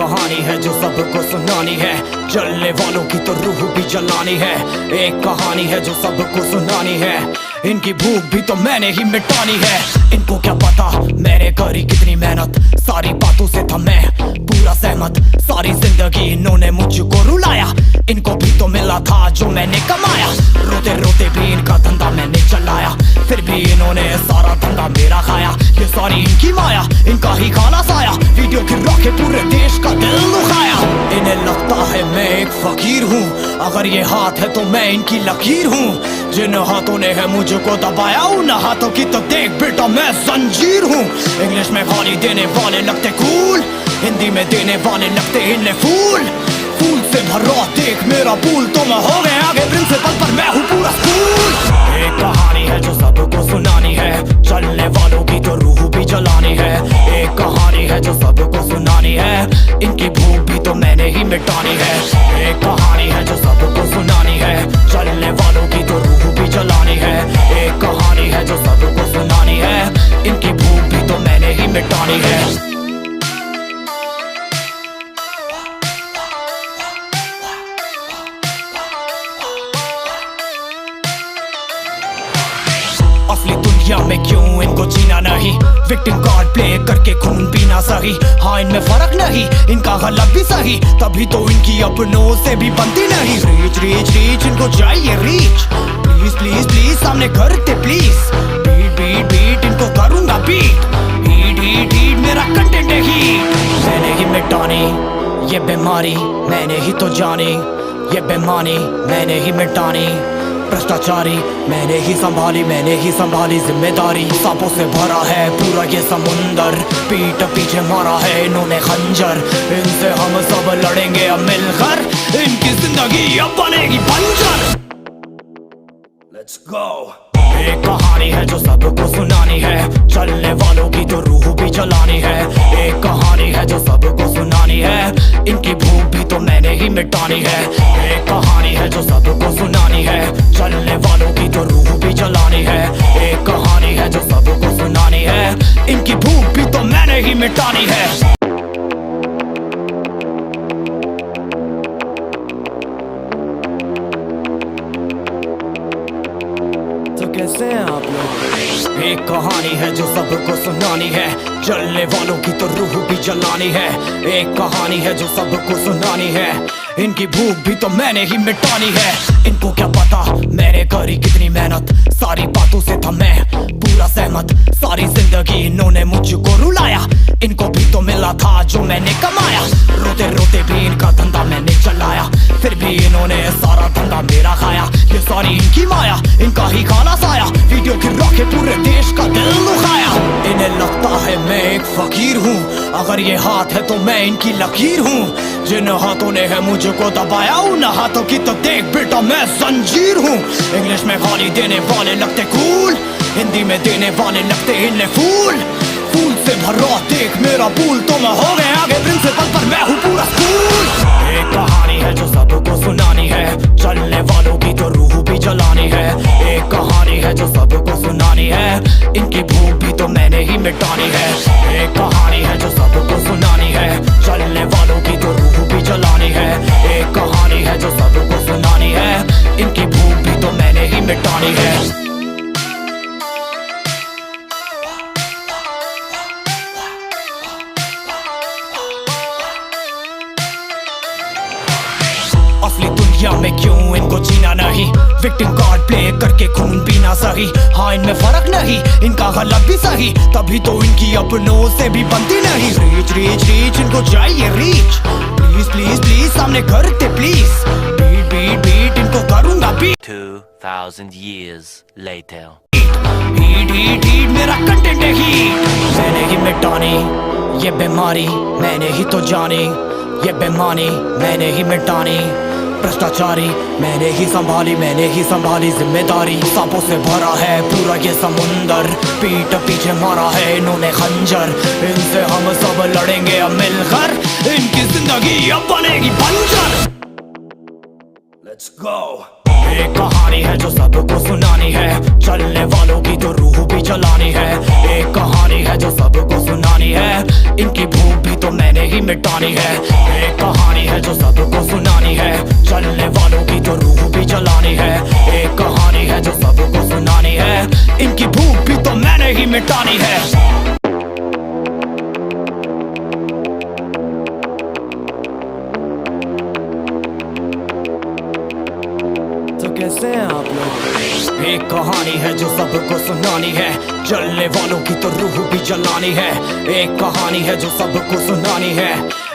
कहानी है जो सबको सुनानी है, जलने वालों की तो रूह भी जलानी है। एक कहानी है जो सबको सुनानी है, इनकी भूख भी तो मैंने ही मिटानी है। इनको क्या पता मैंने करी कितनी मेहनत, सारी बातों से था मैं पूरा सहमत। सारी जिंदगी इन्होंने मुझको रुलाया, इनको भी तो मिला था जो मैंने कमाया। रोते रोते भी इनका धंधा मैंने चलाया, फिर भी इन्होंने सारा धंधा मेरा खाया। ये सारी इनकी माया, इनका ही खाना साया, वीडियो गिरा के पूरे देश का दिल दुखाया। इन्हें लगता है मैं एक फकीर हूँ, अगर ये हाथ है तो मैं इनकी लकीर हूँ। जिन हाथों ने है मुझको दबाया, उन हाथों की तो देख बेटा मैं जंजीर हूँ। इंग्लिश में गाली देने वाले लगते कूल, हिंदी में देने वाले लगते इन्हें फूल। फूल से भरा देख मेरा पूल, तो मैं हो गया आगे प्रिंसिपल पर मैं हूँ पूरा स्कूल। एक कहानी है जो सबको सुनानी है, चलने वालों की तो रूह भी जलानी है। एक कहानी है जो सबको सुनानी है, इनकी भूख भी तो मैंने ही मिटानी है। एक कहानी है जो सबको सुनानी है, चलने वालों की तो रूह भी जलानी है। एक कहानी है जो सबको सुनानी है, इनकी भूख भी तो मैंने ही मिटानी है। असली दुनिया में क्यों इनको जीना नहीं, विक्टिम कार्ड प्ले करके खून पीना सही। हाँ इनमें फर्क नहीं, इनका गलत भी सही, तभी तो इनकी अपनों से भी बनती नहीं। रीच रीच रीच इनको चाहिए रीच, प्लीज प्लीज प्लीज सामने करते प्लीज। बीट बीट बीट इनको करूंगा बीट, हीट हीट हीट मेरा कंटेंट है हीट। मैंने ही मिटानी ये बीमारी, मैंने ही तो जानी ये बेमानी, मैंने ही मिटानी भ्रष्टाचारी, मैंने ही संभाली जिम्मेदारी। सांपों से भरा है पूरा ये समुंदर, पीठ पीछे मारा है इन्होंने खंजर। इनसे हम सब लड़ेंगे अब मिलकर, इनकी जिंदगी अब बनेगी बंजर। Let's go। एक कहानी है जो सबको सुनानी है, चलने वालों की तो रूह भी जलानी है। एक कहानी है जो सबको सुनानी है, इनकी भूख भी तो मैंने ही मिटानी है। एक कहानी है जो सबको सुनानी है, चलने वालों की तो रूह भी जलानी है। एक कहानी है जो सबको सुनानी है, इनकी भूख भी तो मैंने ही मिटानी है। कैसे हैं आप लोग? एक कहानी है जो सबको सुनानी है, जलने वालों की तो रूह भी जलानी है। एक कहानी है जो सबको सुनानी है, इनकी भूख भी तो मैंने ही मिटानी है। इनको क्या पता मैंने करी कितनी मेहनत, सारी बातों से था मैं पूरा सहमत। सारी जिंदगी इन्होंने मुझको रुलाया, इनको भी तो मिला था जो मैंने कमाया। रोते रोते भी इनका धंधा मैंने चलाया, फिर भी इन्होंने सारा धंधा मेरा खाया। ये सारी इनकी माया, इनका ही खाना साया, वीडियो गिरा के पूरे देश का दिल दुखाया। इन्हें लगता है मैं एक फकीर हूँ, अगर ये हाथ है तो मैं इनकी लकीर हूँ। जिन हाथों ने है मुझको दबाया, उन हाथों की तो देख बेटा मैं जंजीर हूँ। इंग्लिश में गाली देने वाले लगते कूल, हिंदी में देने वाले लगते इन्हें फूल। फूल से भरा देख मेरा पूल, तो मैं हो गया आगे प्रिंसिपल पर मैं हूँ पूरा स्कूल। एक कहानी है जो सबको सुनानी है, चलने वालों की तो रूह भी जलानी है। एक कहानी है जो सबको सुनानी है, इनकी भूख भी तो मैंने ही मिटानी है। एक कहानी है जो सबको सुनानी है, चलने वालों की तो रूह भी जलानी है। एक कहानी है जो सबको सुनानी है, इनकी भूख भी तो मैंने ही मिटानी है। असली दुनिया में क्यों इनको जीना नहीं, विक्टिम कार्ड प्ले करके खून पीना सही। हाँ इनमें फर्क नहीं, इनका गलत भी सही, तभी तो इनकी अपनों से भी बनती नहीं। रीच रीच रीच इनको चाहिए रीच, प्लीज प्लीज प्लीज सामने करते प्लीज। बीट बीट बीट इनको करूंगा beat. 2000 years later। Hit hit hit मेरा कंटेंट है हीट। मैंने ही मिटानी ये बीमारी, मैंने ही तो जानी ये बेमानी, मैंने ही मिटानी भ्रष्टाचारी, मैंने ही संभाली जिम्मेदारी। सांपों से भरा है पूरा ये समुंदर, पीठ पीछे मारा है इन्होंने खंजर। इनसे हम सब लड़ेंगे अब मिलकर, इनकी जिंदगी अब बनेगी बंजर। Let's go। एक कहानी है जो सबको सुनानी है, चलने वालों की तो रूह भी जलानी है। एक कहानी है जो सबको सुनानी है, इनकी भूख भी तो मैंने ही मिटानी है। एक कहानी है जो सबको सुनानी है, चलने वालों की तो रूह भी जलानी है। एक कहानी है जो सबको सुनानी है, इनकी भूख भी तो मैंने ही मिटानी है। तो कैसे हैं आप लोग? एक कहानी है जो सबको सुनानी है, जलने वालों की तो रूह भी जलानी है। एक कहानी है जो सबको सुनानी है,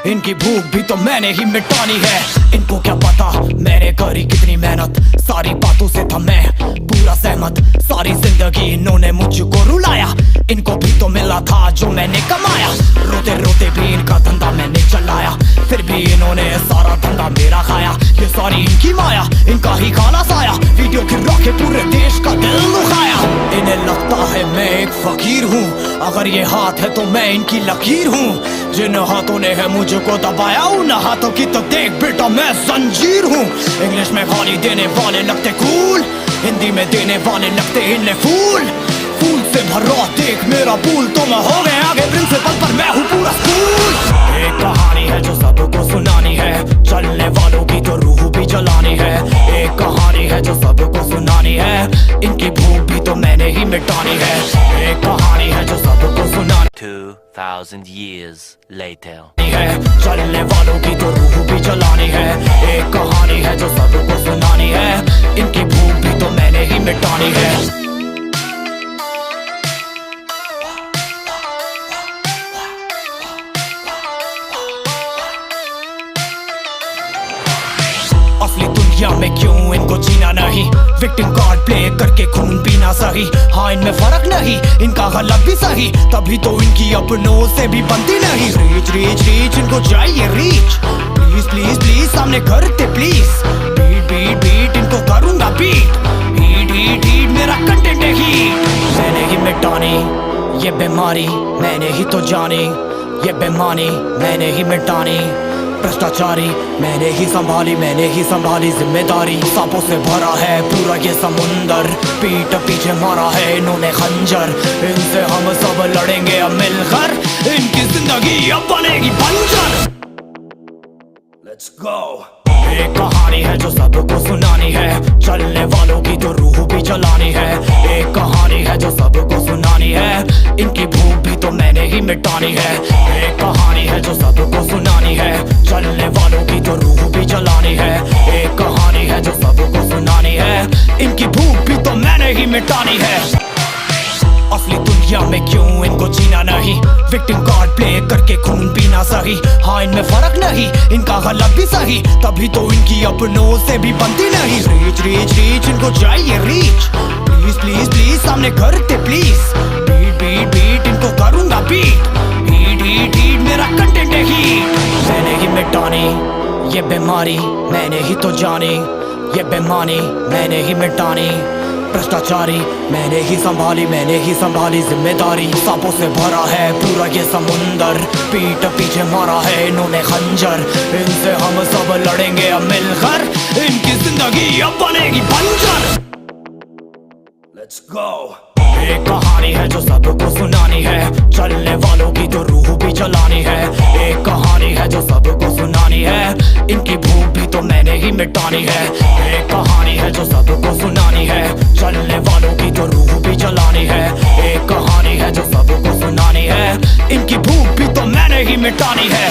इनकी भूख भी तो मैंने ही मिटानी है। इनको क्या पता मैंने करी कितनी मेहनत, सारी बातों से था मैं पूरा सहमत। सारी जिंदगी इन्होंने मुझको रुलाया, इनको भी तो मिला था जो मैंने कमाया। रोते रोते भी इनका धंधा मैंने चलाया, फिर भी इन्होंने सारा धंधा मेरा खाया। ये सारी इनकी माया, इनका ही खाना साया, वीडियो गिरा के पूरे देश का दिल दुखाया। इन्हें लगता है मैं एक फकीर हूँ, अगर ये हाथ है तो मैं इनकी लकीर हूँ। जिन हाथों ने है मुझको दबाया, उन हाथों की तो देख बेटा मैं जंजीर हूँ। इंग्लिश में गाली देने वाले लगते कूल, हिंदी में देने वाले लगते इन्हें फूल। फूल से भरा देख मेरा पूल, तो मैं हो गया आगे प्रिंसिपल पर मैं हूँ पूरा स्कूल। एक कहानी है जो सबको सुनानी है, चलने वालों की तो रूह भी जलानी है। एक कहानी है जो सबको सुनानी है, इनकी भूख भी तो मैंने ही मिटानी है। एक कहानी है जो सबको सुनानी 2000 years later. है, चलने वालों की तो रूह भी जलानी है। एक कहानी है जो सबको सुनानी है, इनकी भूख भी तो मैंने ही मिटानी है। असली दुनिया में क्यों इनको जीना नहीं, विक्टिम कार्ड प्ले करके खून पीना सही। हाँ इनमें फर्क नहीं, इनका गलत भी सही, तभी तो इनकी अपनों से भी बनती नहीं। रीच रीच रीच इनको चाहिए रीच, प्लीज प्लीज प्लीज सामने करते प्लीज। बीट बीट बीट इनको करूंगा बीट, हीट हीट हीट मेरा कंटेंट है हीट। मैंने ही मिटानी ये बीमारी, मैंने ही तो जानी ये बेमानी, मैंने ही मिटानी भ्रष्टाचारी। मैंने ही संभाली जिम्मेदारी। सांपों से भरा है पूरा ये समुंदर, पीठ पीछे मारा है इन्होंने खंजर। इनसे हम सब लड़ेंगे अब मिलकर, इनकी जिंदगी अब बनेगी बंजर। Let's go। एक कहानी है जो सबको सुनानी है, चलने वालों की तो रूह भी जलानी है। एक कहानी है जो सबको सुनानी है, इनकी भूख भी तो मैंने ही मिटानी है। एक कहानी है जो सबको सुनानी है, चलने वालों की तो रूह भी जलानी है। एक कहानी है जो सबको सुनानी है, इनकी भूख भी तो मैंने ही मिटानी है। असली दुनिया में क्यों इनको जीना नहीं, विक्टिम कार्ड प्ले करके खून पीना सही। हाँ इनमें फर्क नहीं, इनका गलत भी सही, तभी तो इनकी अपनों से भी बनती नहीं। रीच रीच रीच इनको चाहिए रीच, प्लीज प्लीज प्लीज सामने करते प्लीज। बीट बीट बीट इनको करूंगा बीट, हीट हीट हीट मेरा कंटेंट है हीट। मैंने ही मिटानी ये बीमारी, मैंने ही तो जानी ये बेमानी, मैंने ही मिटानी भ्रष्टाचारी। मैंने ही संभाली जिम्मेदारी। सांपों से भरा है पूरा ये समुंदर, पीठ पीछे मारा है इन्होंने खंजर। इनसे हम सब लड़ेंगे अब मिलकर, इनकी जिंदगी अब बनेगी बंजर। Let's go। एक कहानी है जो सबको सुनानी है, चलने वालों की तो रूह भी जलानी है। एक कहानी है जो सबको सुनानी है, इनकी भूख भी तो मैंने ही मिटानी है। एक कहानी है जो सबको सुनानी है, चलने वालों की तो रूह भी जलानी है। एक कहानी है जो सबको सुनानी है, इनकी भूख भी तो मैंने ही मिटानी है।